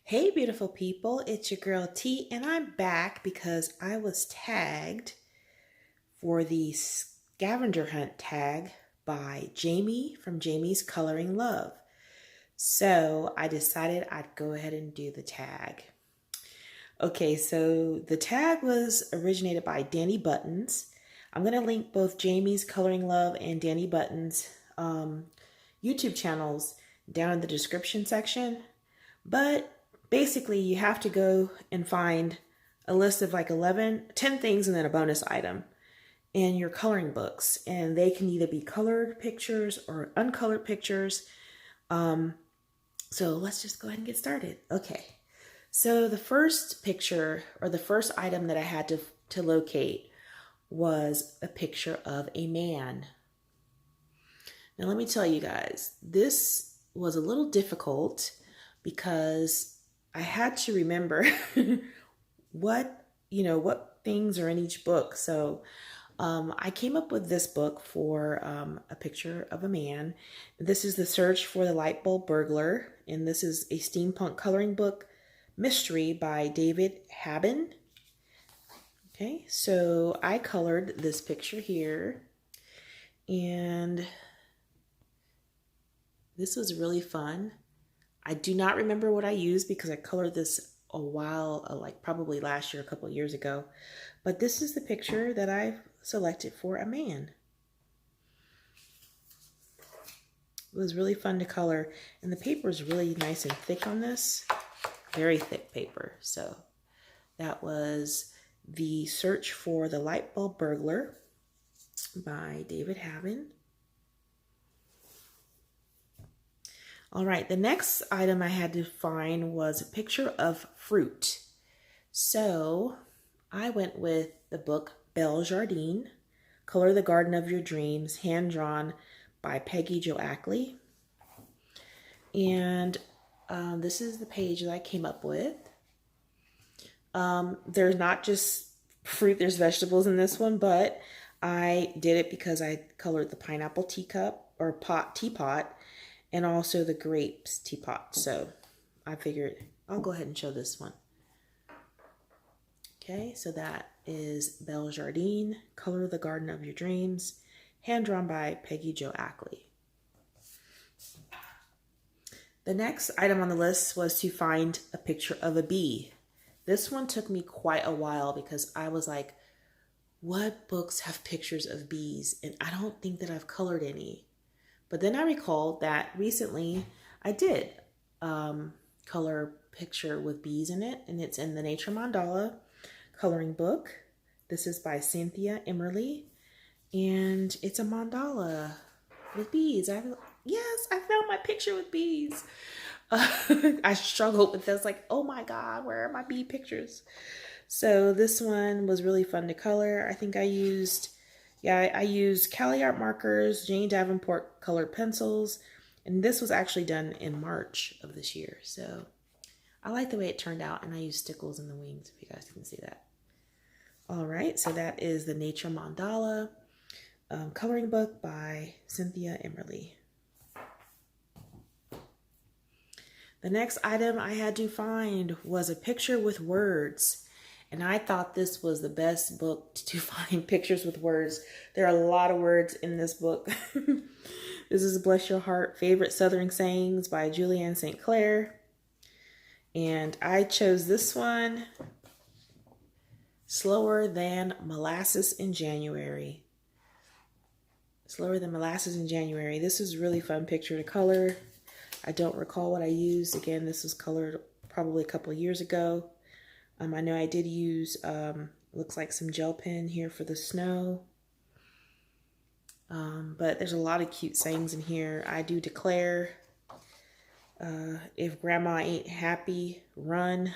Hey, beautiful people, it's your girl T, and I'm back because I was tagged for the scavenger hunt tag by Jamie from Jamie's Coloring Love. So I decided I'd go ahead and do the tag. Okay, so the tag was originated by Danny Buttons. I'm going to link both Jamie's Coloring Love and Danny Buttons' YouTube channels down in the description section. But basically, you have to go and find a list of like 10 things and then a bonus item in your coloring books. And they can either be colored pictures or uncolored pictures. So let's just go ahead and get started. Okay. So the first picture or the first item that I had to locate was a picture of a man. Now let me tell you guys, this was a little difficult because I had to remember what things are in each book. So I came up with this book for a picture of a man. This is The Search for the Light Bulb Burglar, and this is a steampunk coloring book mystery by David Haben. Okay, so I colored this picture here, and this was really fun. I do not remember what I used because I colored this a while, like probably last year, a couple of years ago. But this is the picture that I've selected for a man. It was really fun to color, and the paper is really nice and thick on this. Very thick paper. So that was The Search for the Light Bulb Burglar by David Haben. All right, the next item I had to find was a picture of fruit. So I went with the book Belle Jardin, Color the Garden of Your Dreams, hand-drawn by Peggy Jo Ackley. And this is the page that I came up with. There's not just fruit, there's vegetables in this one, but I did it because I colored the pineapple teacup or teapot, and also the grapes teapot. So I figured I'll go ahead and show this one. Okay, so that is Belle Jardin, Color the Garden of Your Dreams, hand drawn by Peggy Jo Ackley. The next item on the list was to find a picture of a bee. This one took me quite a while because I was like, what books have pictures of bees? And I don't think that I've colored any. But then I recalled that recently I did color a picture with bees in it, and it's in the Nature Mandala coloring book. This is by Cynthia Emmerly, and it's a mandala with bees. Yes, I found my picture with bees. I struggled with this, like, oh my God, where are my bee pictures? So this one was really fun to color. I think I used Cali Art markers, Jane Davenport colored pencils, and this was actually done in March of this year. So I like the way it turned out, and I used stickles in the wings, if you guys can see that. All right, so that is the Nature Mandala coloring book by Cynthia Emmerly. The next item I had to find was a picture with words. And I thought this was the best book to find pictures with words. There are a lot of words in this book. This is Bless Your Heart, Favorite Southern Sayings by Julianne St. Clair. And I chose this one, Slower Than Molasses in January. Slower Than Molasses in January. This is a really fun picture to color. I don't recall what I used. Again, this was colored probably a couple of years ago. I know I did use, looks like some gel pen here for the snow. But there's a lot of cute sayings in here. I do declare, if grandma ain't happy, run.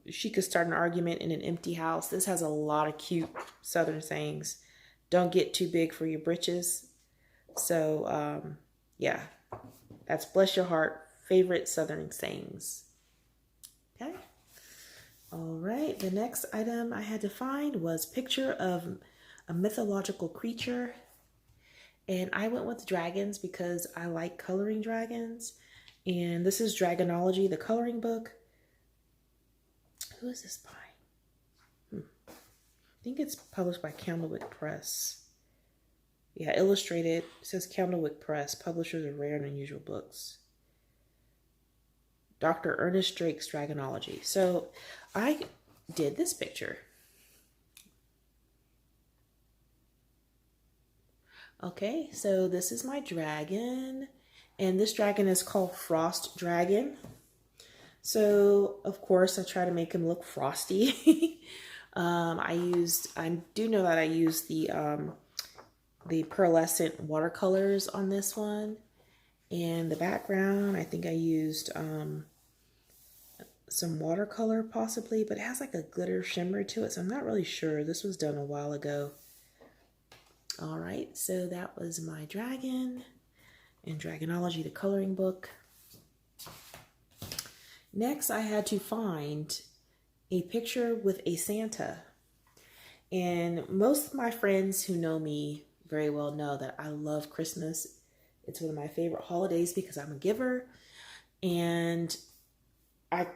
She could start an argument in an empty house. This has a lot of cute Southern sayings. Don't get too big for your britches. So, yeah, that's Bless Your Heart, Favorite Southern Sayings. Okay. All right. The next item I had to find was picture of a mythological creature. And I went with dragons because I like coloring dragons. And this is Dragonology, the coloring book. Who is this by? I think it's published by Candlewick Press. Yeah, illustrated. It says Candlewick Press, publishers of rare and unusual books. Dr. Ernest Drake's Dragonology. So I did this picture. Okay, so this is my dragon. And this dragon is called Frost Dragon. So, of course, I try to make him look frosty. I do know that I used the pearlescent watercolors on this one. And the background, I think I used some watercolor possibly, but it has like a glitter shimmer to it, so I'm not really sure. This was done a while ago. All right, so that was my dragon and Dragonology, the coloring book. Next, I had to find a picture with a Santa. And most of my friends who know me very well know that I love Christmas. It's one of my favorite holidays because I'm a giver. And I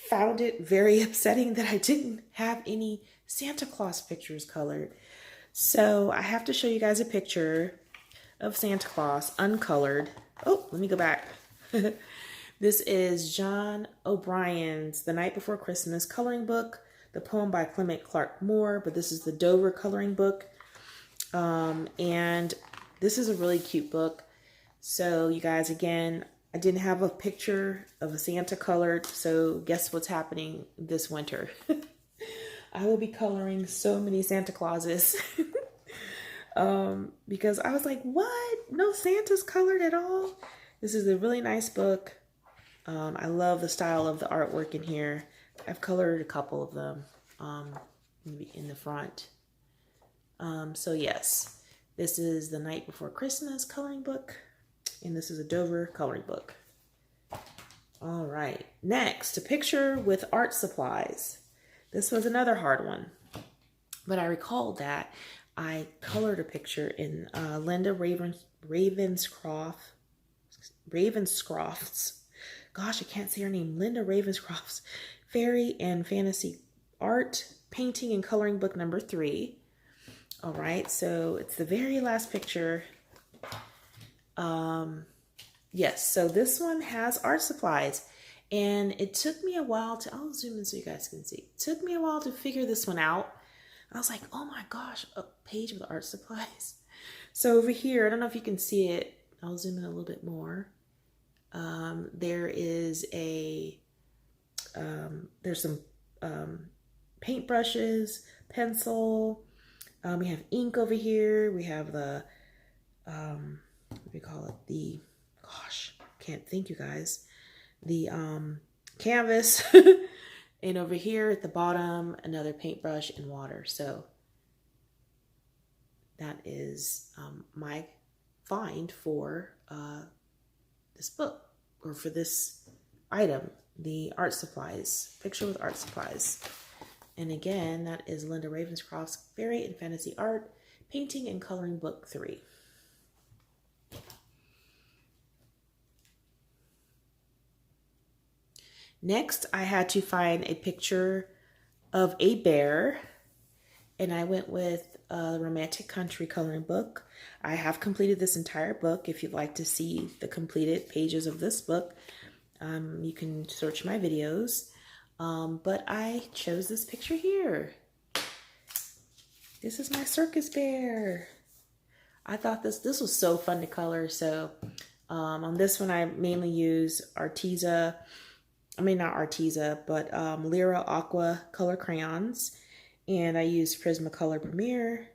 found it very upsetting that I didn't have any Santa Claus pictures colored. So I have to show you guys a picture of Santa Claus uncolored. Oh, let me go back. This is John O'Brien's The Night Before Christmas coloring book, the poem by Clement Clark Moore, but this is the Dover coloring book. And this is a really cute book. So you guys, again, I didn't have a picture of a Santa colored, so guess what's happening this winter? I will be coloring so many Santa Clauses. Because I was like, what? No Santa's colored at all? This is a really nice book. I love the style of the artwork in here. I've colored a couple of them in the front. So yes, this is The Night Before Christmas coloring book. And this is a Dover coloring book. All right, next, a picture with art supplies. This was another hard one, but I recalled that I colored a picture in Linda Ravenscroft's, gosh, I can't say her name, Linda Ravenscroft's Fairy and Fantasy Art Painting and Coloring Book number 3. All right, so it's the very last picture. Yes, so this one has art supplies, and it took me a while to, I'll zoom in so you guys can see. It took me a while to figure this one out. I was like, oh my gosh, a page with art supplies. So over here, I don't know if you can see it. I'll zoom in a little bit more. There is there's some paintbrushes, pencil. We have ink over here. We have the, what do we call it? Gosh, can't think, you guys. The canvas. And over here at the bottom, another paintbrush and water. So that is my find for this book, or for this item, the art supplies, picture with art supplies. And again, that is Linda Ravenscroft's Fairy and Fantasy Art Painting and Coloring Book 3. Next, I had to find a picture of a bear, and I went with a Romantic Country coloring book. I have completed this entire book. If you'd like to see the completed pages of this book, you can search my videos. But I chose this picture here. This is my circus bear. I thought this was so fun to color. So on this one, I mainly use not Arteza, but Lyra Aqua color crayons. And I use Prismacolor Premier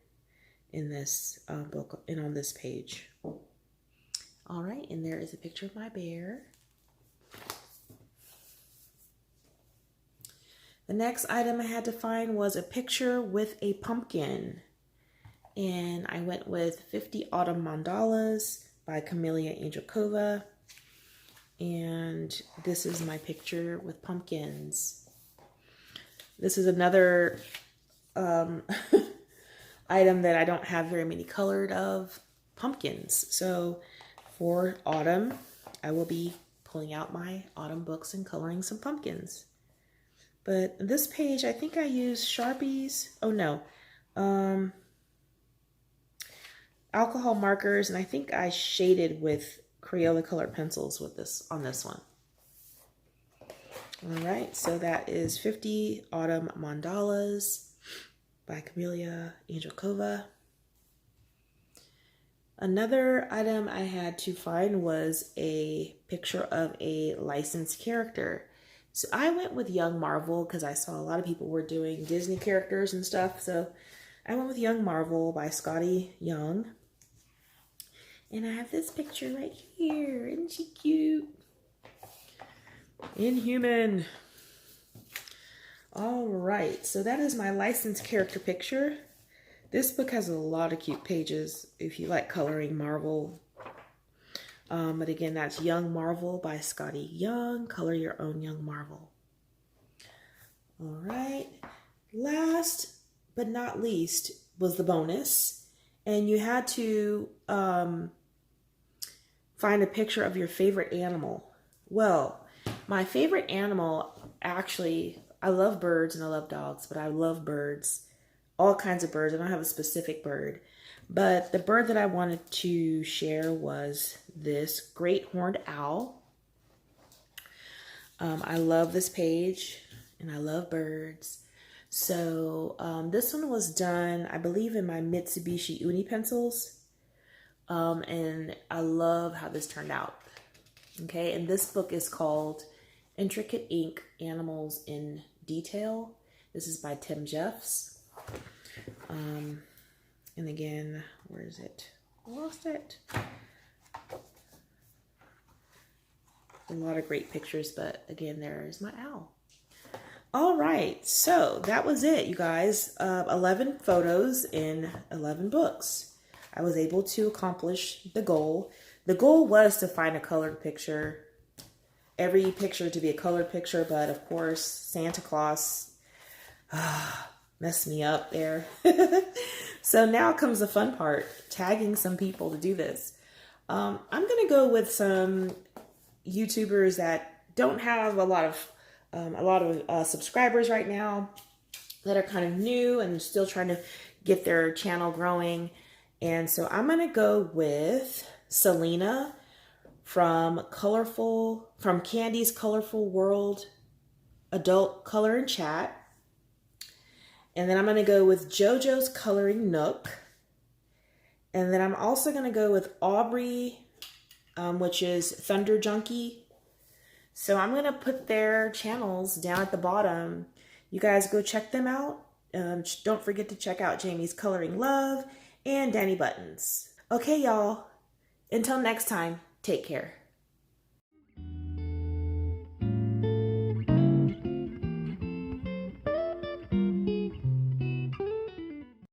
in this book and on this page. All right, and there is a picture of my bear. The next item I had to find was a picture with a pumpkin. And I went with 50 Autumn Mandalas by Camelia Angelkova. And this is my picture with pumpkins. This is another item that I don't have very many colored of, pumpkins. So for autumn, I will be pulling out my autumn books and coloring some pumpkins. But this page, I think I used Sharpies. Oh no, alcohol markers, and I think I shaded with Crayola colored pencils with this on this one. All right, so that is 50 Autumn Mandalas by Camelia Angelkova. Another item I had to find was a picture of a licensed character. So I went with Young Marvel because I saw a lot of people were doing Disney characters and stuff. So I went with Young Marvel by Scotty Young. And I have this picture right here. Isn't she cute? Inhuman. All right, so that is my licensed character picture. This book has a lot of cute pages if you like coloring Marvel. But again, that's Young Marvel by Scotty Young. Color your own Young Marvel. All right. Last but not least was the bonus. And you had to find a picture of your favorite animal. Well, my favorite animal, actually, I love birds and I love dogs, but I love birds. All kinds of birds. I don't have a specific bird. But the bird that I wanted to share was this great horned owl. I love this page and I love birds. So this one was done, I believe, in my Mitsubishi Uni pencils. And I love how this turned out. Okay, and this book is called Intricate Ink, Animals in Detail. This is by Tim Jeffs. And again, where is it? I lost it. A lot of great pictures, but again, there is my owl. All right, so that was it, you guys. 11 photos in 11 books. I was able to accomplish the goal. The goal was to find a colored picture. Every picture to be a colored picture, but of course, Santa Claus messed me up there. So now comes the fun part, tagging some people to do this. I'm going to go with some YouTubers that don't have a lot of subscribers right now, that are kind of new and still trying to get their channel growing. And so I'm going to go with Selena from Candy's Colorful World Adult Color and Chat. And then I'm going to go with JoJo's Coloring Nook. And then I'm also going to go with Aubrey, which is Thunder Junkie. So I'm going to put their channels down at the bottom. You guys go check them out. Don't forget to check out JamiesColoringlove and Danny Buttons. Okay, y'all. Until next time, take care.